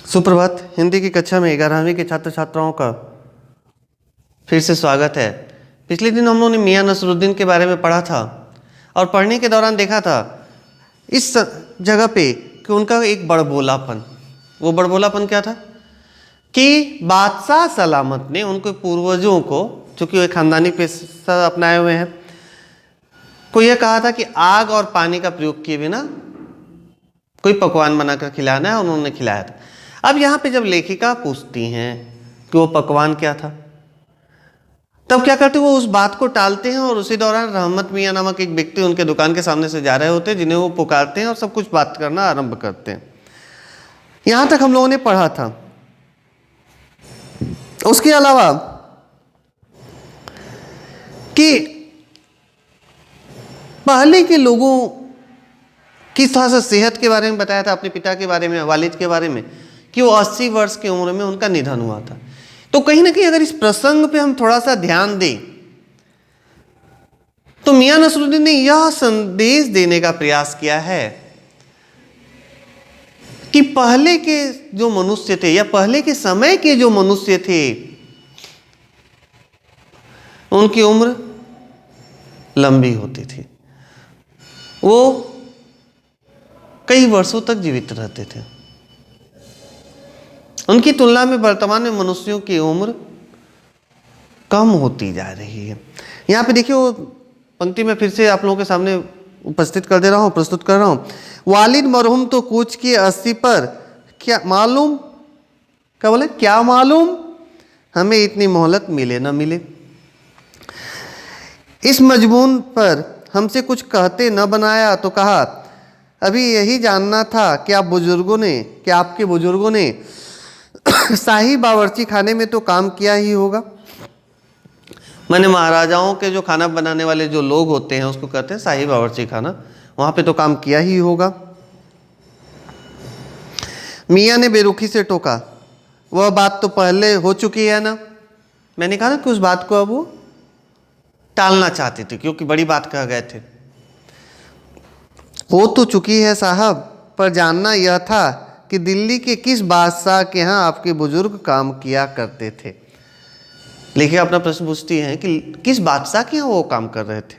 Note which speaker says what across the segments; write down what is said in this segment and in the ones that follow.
Speaker 1: सुप्रभात। हिंदी की कक्षा में 11वीं के छात्र छात्राओं का फिर से स्वागत है। पिछले दिन हम लोगों ने मियां नसरुद्दीन के बारे में पढ़ा था और पढ़ने के दौरान देखा था इस जगह पे कि उनका एक बड़बोलापन, वो बड़बोलापन क्या था कि बादशाह सलामत ने उनके पूर्वजों को, चूँकि वे खानदानी पेशा अपनाए हुए हैं, को यह कहा था कि आग और पानी का प्रयोग किए बिना कोई पकवान बनाकर खिलाना है, और उन्होंने खिलाया था। अब यहाँ पे जब लेखिका पूछती हैं कि वो पकवान क्या था, तब क्या करते, वो उस बात को टालते हैं और उसी दौरान रहमत मियाँ नामक एक व्यक्ति उनके दुकान के सामने से जा रहे होते हैं, जिन्हें वो पुकारते हैं और सब कुछ बात करना आरंभ करते हैं। यहाँ तक हम लोगों ने पढ़ा था। उसके अलावा कि पहले के लोगों किस तरह से सेहत के बारे में बताया था, अपने पिता के बारे में, वालिद के बारे में, कि वो 80 वर्ष की उम्र में उनका निधन हुआ था। तो कहीं ना कहीं अगर इस प्रसंग पे हम थोड़ा सा ध्यान दें तो मियां नसरुद्दीन ने यह संदेश देने का प्रयास किया है कि पहले के जो मनुष्य थे या पहले के समय के जो मनुष्य थे, उनकी उम्र लंबी होती थी, वो कई वर्षों तक जीवित रहते थे। उनकी तुलना में वर्तमान में मनुष्यों की उम्र कम होती जा रही है। यहाँ पे देखिए, वो पंक्ति में फिर से आप लोगों के सामने उपस्थित कर दे रहा हूँ, प्रस्तुत कर रहा हूँ। वालिद मरहूम तो कूच किए 80 पर, क्या मालूम, क्या बोले, क्या मालूम हमें इतनी मोहलत मिले न मिले। इस मजमून पर हमसे कुछ कहते न बनाया तो कहा, अभी यही जानना था कि आपके बुजुर्गों ने शाही बावर्ची खाने में तो काम किया ही होगा। माने महाराजाओं के जो खाना बनाने वाले जो लोग होते हैं उसको कहते हैं शाही बावर्ची खाना, वहां पे तो काम किया ही होगा। मियां ने बेरुखी से टोका, वह बात तो पहले हो चुकी है ना। मैंने कहा ना कि उस बात को अब वो टालना चाहते थे, क्योंकि बड़ी बात कह गए थे। हो तो चुकी है साहब, पर जानना यह था कि दिल्ली के किस बादशाह के यहाँ आपके बुजुर्ग काम किया करते थे। लेखिका अपना प्रश्न पूछती हैं कि किस बादशाह के यहाँ वो काम कर रहे थे।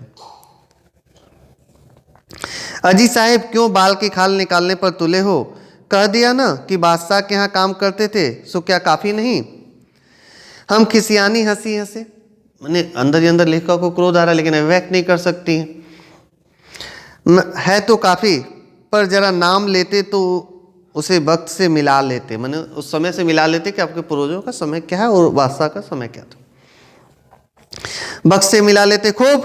Speaker 1: अजी साहब, क्यों बाल के खाल निकालने पर तुले हो? कह दिया ना कि बादशाह के यहाँ काम करते थे, सो क्या काफ़ी नहीं? हम खिसियानी हंसी हंसे, मैंने अंदर ही अंदर लेखिका को क्रोध आ रहा, लेकिन व्यक्त नहीं कर सकती है तो काफ़ी, पर जरा नाम लेते तो उसे वक्त से मिला लेते, मैंने उस समय से मिला लेते कि आपके पूर्वजों का समय क्या है और बादशाह का समय क्या था। वक्त से मिला लेते खूब,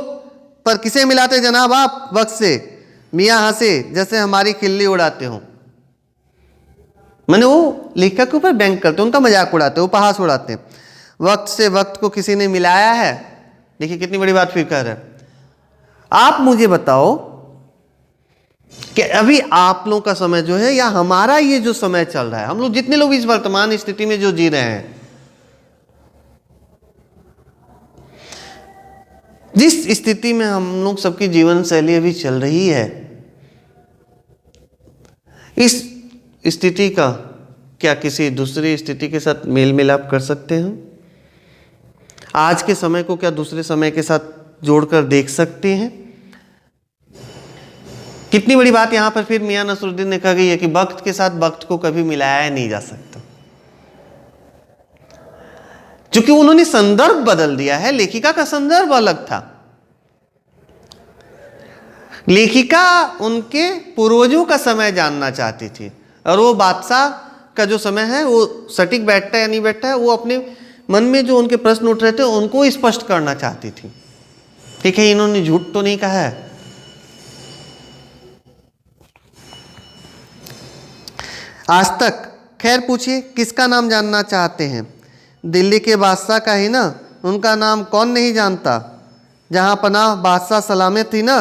Speaker 1: पर किसे मिलाते जनाब आप वक्त से? मियाँ हंसे जैसे हमारी खिल्ली उड़ाते हो। मैंने वो लेखिका के ऊपर व्यंग करते, उनका मजाक उड़ाते, उपहास उड़ाते हैं। वक्त से वक्त को किसी ने मिलाया है? देखिए कितनी बड़ी बात फिर कह रहे हैं। आप मुझे बताओ कि अभी आप लोगों का समय जो है या हमारा ये जो समय चल रहा है, हम लोग जितने लोग इस वर्तमान स्थिति में जो जी रहे हैं, जिस स्थिति में हम लोग सबकी जीवन शैली अभी चल रही है, इस स्थिति का क्या किसी दूसरी स्थिति के साथ मेल मिलाप कर सकते हैं? आज के समय को क्या दूसरे समय के साथ जोड़कर देख सकते हैं? कितनी बड़ी बात यहां पर फिर मियां नसरुद्दीन ने कहा गई है कि वक्त के साथ वक्त को कभी मिलाया नहीं जा सकता, क्योंकि उन्होंने संदर्भ बदल दिया है। लेखिका का संदर्भ अलग था। लेखिका उनके पूर्वजों का समय जानना चाहती थी, और वो बादशाह का जो समय है वो सटीक बैठता है या नहीं बैठता है, वो अपने मन में जो उनके प्रश्न उठ रहे थे उनको स्पष्ट करना चाहती थी। ठीक है, इन्होंने झूठ तो नहीं कहा है। आज तक खैर पूछिए, किसका नाम जानना चाहते हैं? दिल्ली के बादशाह का ही ना, उनका नाम कौन नहीं जानता? जहां पनाह बादशाह सलामत थी ना।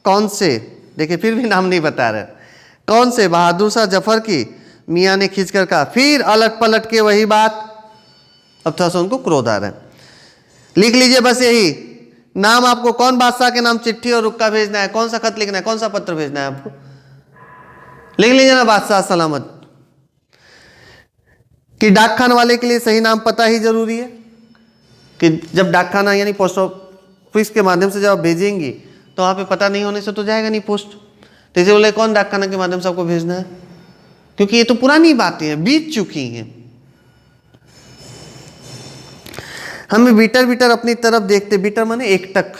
Speaker 1: कौन से? देखिए फिर भी नाम नहीं बता रहे। कौन से? बहादुर शाह जफर की। मियाँ ने खींचकर कहा, फिर अलट पलट के वही बात। अब थोड़ा सा उनको क्रोध आ रहा है। लिख लीजिए बस यही नाम, आपको कौन बादशाह के नाम चिट्ठी और रुक्का भेजना है, कौन सा खत लिखना है, कौन सा पत्र भेजना है आपको, लिख लीजिए ना, बादशाह सलामत। कि डाक खाने वाले के लिए सही नाम पता ही जरूरी है, कि जब डाक खाना यानी पोस्ट ऑफिस के माध्यम से जब आप भेजेंगी तो वहाँ पे पता नहीं होने से तो जाएगा नहीं पोस्ट। तो इसे बोले कौन डाक खाना के माध्यम से आपको भेजना है, क्योंकि ये तो पुरानी बातें हैं, बीत चुकी हैं। हमें बीटर बीटर अपनी तरफ देखते, बीटर माने एकटक,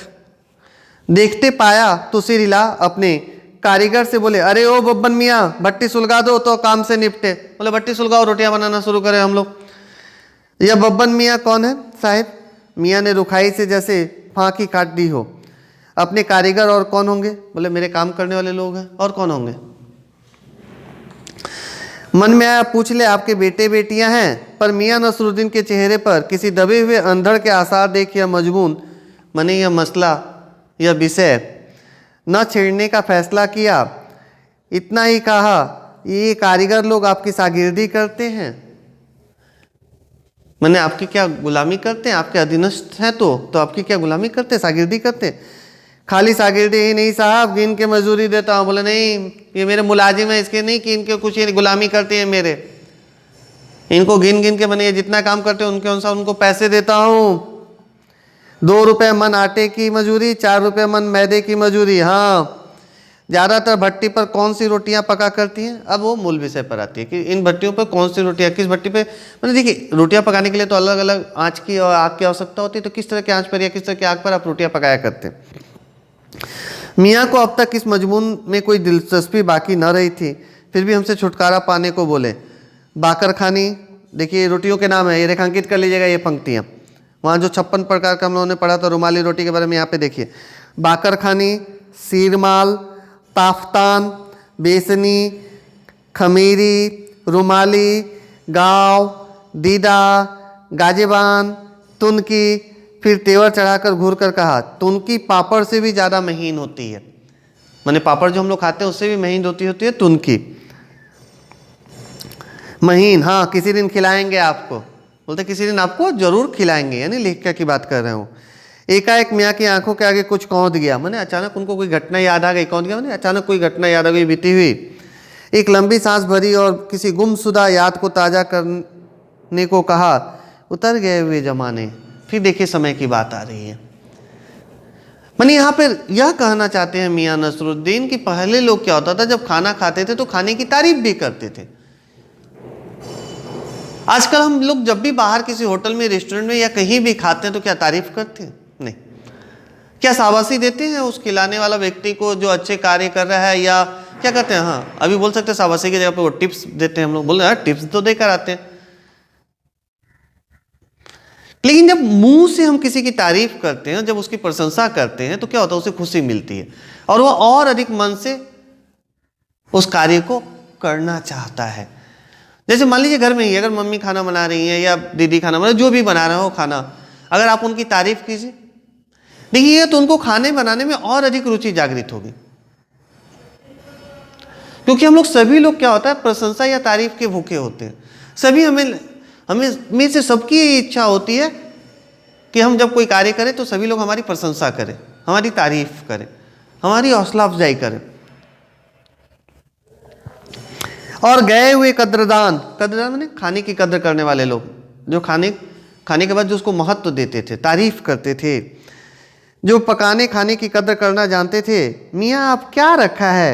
Speaker 1: देखते पाया तो सिर हिला, अपने कारीगर से बोले अरे ओ बब्बन मियाँ भट्टी सुलगा दो तो काम से निपटे। बोले भट्टी सुलगाओ, रोटियां बनाना शुरू करें हम लोग। यह बब्बन मियाँ कौन है साहब? मियाँ ने रुखाई से जैसे फांकी काट दी हो। अपने कारीगर और कौन होंगे? बोले मेरे काम करने वाले लोग हैं, और कौन होंगे? मन में आया पूछ ले आपके बेटे बेटियां हैं, पर मियाँ नसरुद्दीन के चेहरे पर किसी दबे हुए अंधड़ के आसार देख यह मजमून माने यह मसला, यह विषय न छेड़ने का फैसला किया। इतना ही कहा, ये कारीगर लोग आपकी शागिर्दी करते हैं, मैंने आपकी क्या गुलामी करते हैं? आपके अधीनस्थ हैं तो आपकी क्या गुलामी करते हैं, शागिर्दी करते हैं? खाली शागिर्दी ही नहीं साहब, गिन के मजदूरी देता हूँ। बोले नहीं, ये मेरे मुलाजिम है, इसके नहीं कि इनके कुछ ये गुलामी करते हैं मेरे, इनको गिन गिन के मैंने ये जितना काम करते हैं उनके अनुसार उनको पैसे देता हूँ। 2 रुपये मन आटे की मजूरी, 4 रुपये मन मैदे की मजूरी। हाँ, ज़्यादातर भट्टी पर कौन सी रोटियां पका करती हैं? अब वो मूल विषय पर आती है कि इन भट्टियों पर कौन सी रोटियां, किस भट्टी पे, मैंने देखिए रोटियां पकाने के लिए तो अलग अलग आँच की और आग की आवश्यकता होती है, तो किस तरह की आँच पर या किस तरह की आग पर आप रोटियां पकाया करते हैं। मियाँ को अब तक इस मजमून में कोई दिलचस्पी बाकी न रही थी, फिर भी हमसे छुटकारा पाने को बोले। बाकर खानी, देखिए रोटियों के नाम है, ये रेखांकित कर लीजिएगा ये पंक्तियाँ। वहाँ जो 56 प्रकार का हम लोगों ने पढ़ा था रुमाली रोटी के बारे में, यहाँ पे देखिए बाकर खानी, सीरमाल, ताफ्तान, बेसनी, खमीरी, रुमाली, गाँव, दीदा, गाजेबान, तुनकी, फिर तेवर चढ़ाकर घूर कर कहा तुनकी पापड़ से भी ज़्यादा महीन होती है, माने पापड़ जो हम लोग खाते हैं उससे भी महीन होती है तुनकी। महीन, हाँ किसी दिन खिलाएंगे आपको, बोलते किसी दिन आपको जरूर खिलाएंगे, यानी लेखिका की बात कर रहे हो। एकाएक मियाँ की आंखों के आगे कुछ कौंध गया, मैंने अचानक उनको कोई घटना याद आ गई। कौंध गया मैंने अचानक कोई घटना याद आ गई बीती हुई। एक लंबी सांस भरी और किसी गुमशुदा याद को ताज़ा करने को कहा उतर गए हुए जमाने, फिर देखिए समय की बात आ रही है। मैंने यहाँ पर यह कहना चाहते हैं मियाँ नसरुद्दीन कि पहले लोग क्या होता था, जब खाना खाते थे तो खाने की तारीफ भी करते थे। आजकल हम लोग जब भी बाहर किसी होटल में, रेस्टोरेंट में या कहीं भी खाते हैं तो क्या तारीफ करते हैं? नहीं। क्या शाबाशी देते हैं उस खिलाने वाला व्यक्ति को जो अच्छे कार्य कर रहा है, या क्या कहते हैं? हाँ, अभी बोल सकते हैं शाबाशी की जगह पे वो टिप्स देते हैं। हम लोग बोल रहे हैं टिप्स तो देकर आते हैं, लेकिन जब मुंह से हम किसी की तारीफ करते हैं, जब उसकी प्रशंसा करते हैं तो क्या होता है? उसे खुशी मिलती है और वह और अधिक मन से उस कार्य को करना चाहता है। जैसे मान लीजिए घर में ही अगर मम्मी खाना बना रही है या दीदी खाना बना, जो भी बना रहा हो खाना, अगर आप उनकी तारीफ कीजिए, देखिए तो उनको खाने बनाने में और अधिक रुचि जागृत होगी। क्योंकि हम लोग सभी लोग क्या होता है, प्रशंसा या तारीफ के भूखे होते हैं। सभी हमें में से सबकी इच्छा होती है कि हम जब कोई कार्य करें तो सभी लोग हमारी प्रशंसा करें, हमारी तारीफ करें, हमारी हौसला अफजाई करें। और गए हुए कद्रदान, कद्रदान माने खाने की कद्र करने वाले लोग, जो खाने के बाद जो उसको महत्व देते थे, तारीफ करते थे, जो पकाने खाने की कद्र करना जानते थे। मियाँ आप क्या रखा है?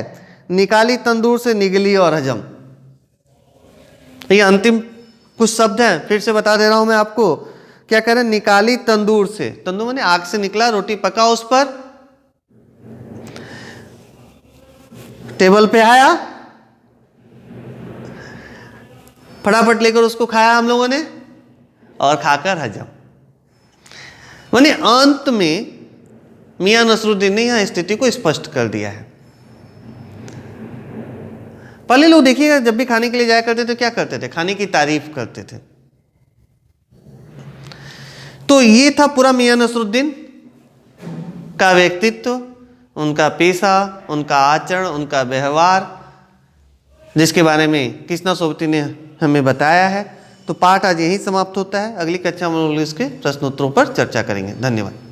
Speaker 1: निकाली तंदूर से निगली और हजम। ये अंतिम कुछ शब्द हैं, फिर से बता दे रहा हूं मैं आपको। क्या कह रहे हैं? निकाली तंदूर से, तंदूर माने आग से निकला, रोटी पका, उस पर टेबल पे आया, फटाफट लेकर उसको खाया हम लोगों ने और खाकर हजम। माने अंत में मियाँ नसरुद्दीन ने यह स्थिति को स्पष्ट कर दिया है। पहले लोग देखिएगा जब भी खाने के लिए जाया करते थे क्या करते थे? खाने की तारीफ करते थे। तो ये था पूरा मियाँ नसरुद्दीन का व्यक्तित्व, उनका पेशा, उनका आचरण, उनका व्यवहार, जिसके बारे में कृष्णा सोबती ने हमें बताया है। तो पाठ आज यहीं समाप्त होता है। अगली कक्षा में हम लोग इसके प्रश्नोत्तरों पर चर्चा करेंगे। धन्यवाद।